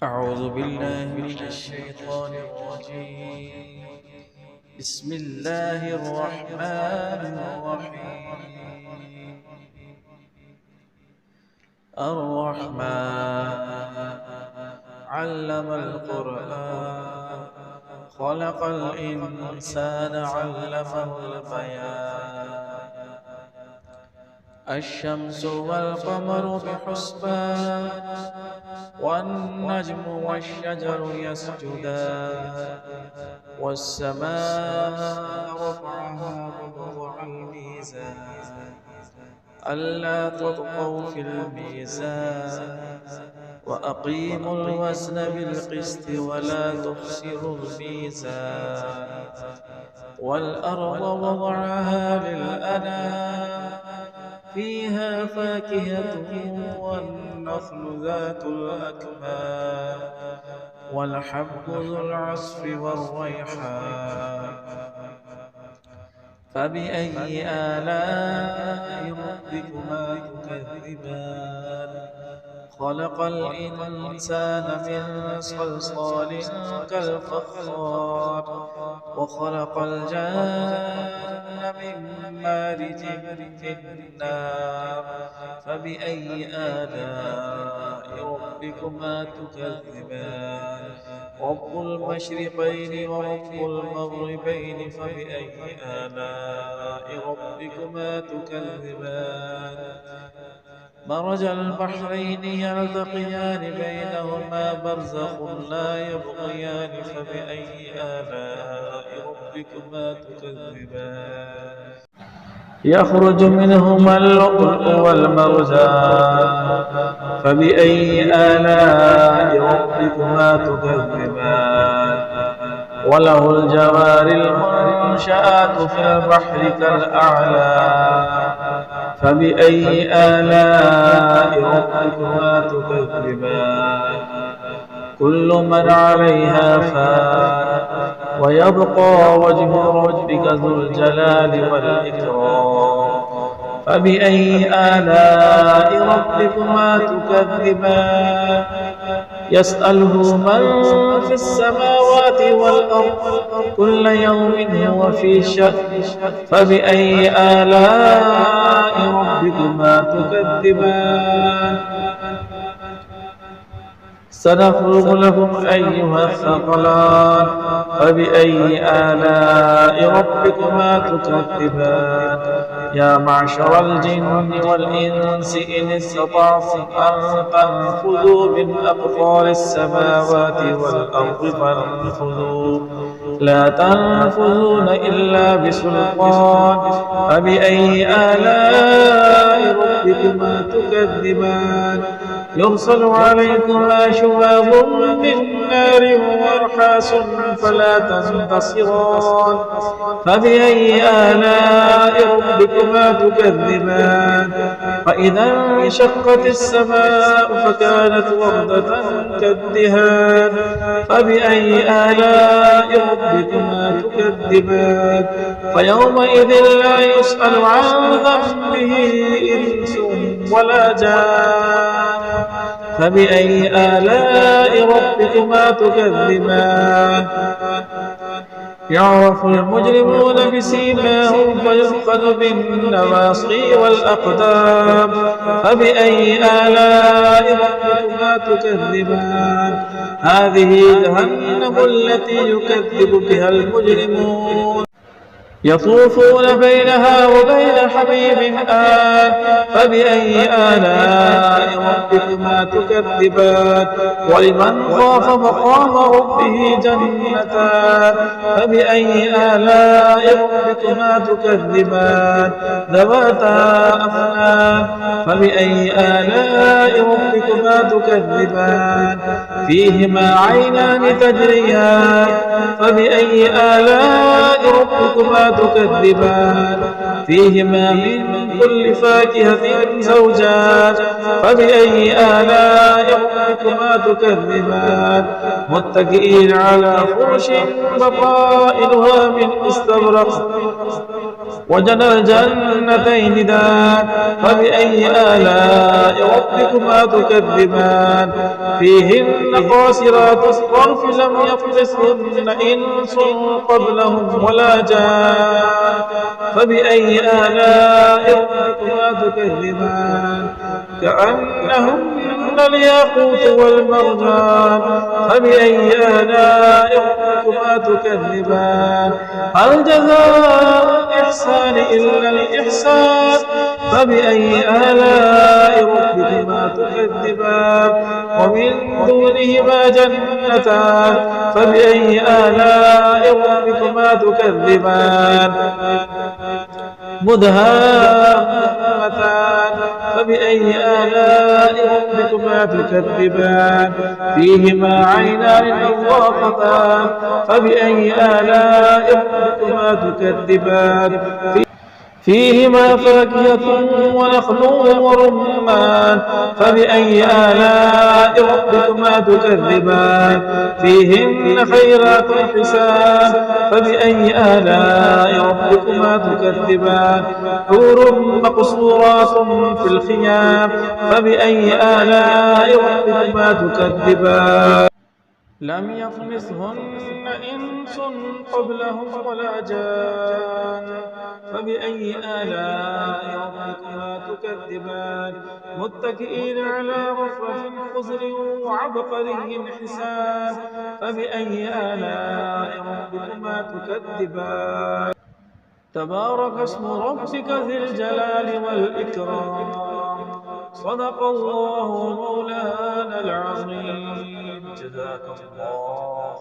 أعوذ بالله من الشيطان الرجيم. بسم الله الرحمن الرحيم. الرحمن علم القرآن خلق الإنسان علمه البيان. الشمس والقمر بحسبان والنجم والشجر يسجدان والسماء رفعها ووضع الميزان ألا تطغوا في الميزان وأقيموا الوزن بالقسط ولا تخسروا الميزان والأرض وضعها للأنام فيها فاكهة والنخل ذات الأكمام والحب ذو العصف والريحان فبأي آلاء ربكما تكذبان خلق الإنسان من صلصال كالفخار وخلق الجان من مارج من نار فبأي آلاء ربكما تكذبان رب المشرقين ورب المغربين فبأي آلاء ربكما تكذبان مرج البحرين يلتقيان بينهما برزخ لا يبغيان فبأي آلاء ربكما تكذبان يخرج منهما اللؤلؤ والمرجان فبأي آلاء ربكما تكذبان وله الجوار المنشآت في البحر كالأعلام فبأي آلاء ربكما تكذبان كل من عليها فان ويبقى وجه ربك ذو الجلال والإكرام فبأي آلاء ربكما تكذبان يسأله من في السماوات والأرض كل يوم هو في شأن فبأي آلاء ربكما تكذبان سنفرغ لكم أيها الثقلان فبأي آلاء ربكما تكذبان يا معشر الجن والإنس إن استطعتم أن تنفذوا من أقطار السماوات والأرض فانفذوا لا تنفذون إلا بسلطان فبأي آلاء ربكما تكذبان يرسل عليكما شواظ من نار ونحاس فلا تنتصران فبأي آلاء ربكما تكذبان فإذا انشقت السماء فكانت وردة كالدهان فبأي آلاء ربكما تكذبان فيومئذ لا يسأل عن ذنبه إنس ولا جان فبأي آلاء ربكما تكذبان يعرف المجرمون بسيماهم فيؤخذ بالنواصي والأقدام فبأي آلاء ربكما تكذبان هذه جهنم التي يكذب بها المجرمون يطوفون بينها وبين حميم آن فبأي آلاء ربكما تكذبان ولمن خاف مقام ربه جنتان فبأي آلاء ربكما تكذبان ذواتا أفنان فبأي آلاء ربكما تكذبان فيهما عينان تجريان فبأي آلاء ربكما تكذبان فيهما من كل فاكهة زوجان فبأي آلاء ربكما تكذبان متكئين على فرش بطائنها من استبرق وجنى الجنتين دان فبأي آلاء ربكما تكذبان فيهن قاصرات الطرف لم يطمثهن إنس قبلهم ولا جان فبأي آلاء ربكما تكذبان كأنهن الياقوت والمرجان فبأي آلاء ربكما تكذبان هل جزاء الإحسان إلا الإحسان فبأي آلاء ربكما تكذبان ومن دونهما جنتان فبأي آلاء ربكما تكذبان مدهامتان فبأي آلاء ربكما تكذبان فيهما عينان نضاختان فبأي آلاء ربكما تكذبان فيهما فاكهة ونخل ورمان فبأي آلاء ربكما تكذبان فيهن خيرات حسان فبأي آلاء ربكما تكذبان حور مقصورات في الخيام فبأي آلاء ربكما تكذبان لم يطمثهن إنس قبلهم ولا جان فبأي آلاء ربكما تكذبان متكئين على رفرف خضر وعبقري حسان فبأي آلاء ربكما تكذبان تبارك اسم ربك ذي الجلال والإكرام صدق الله مولانا العظيم جزاك الله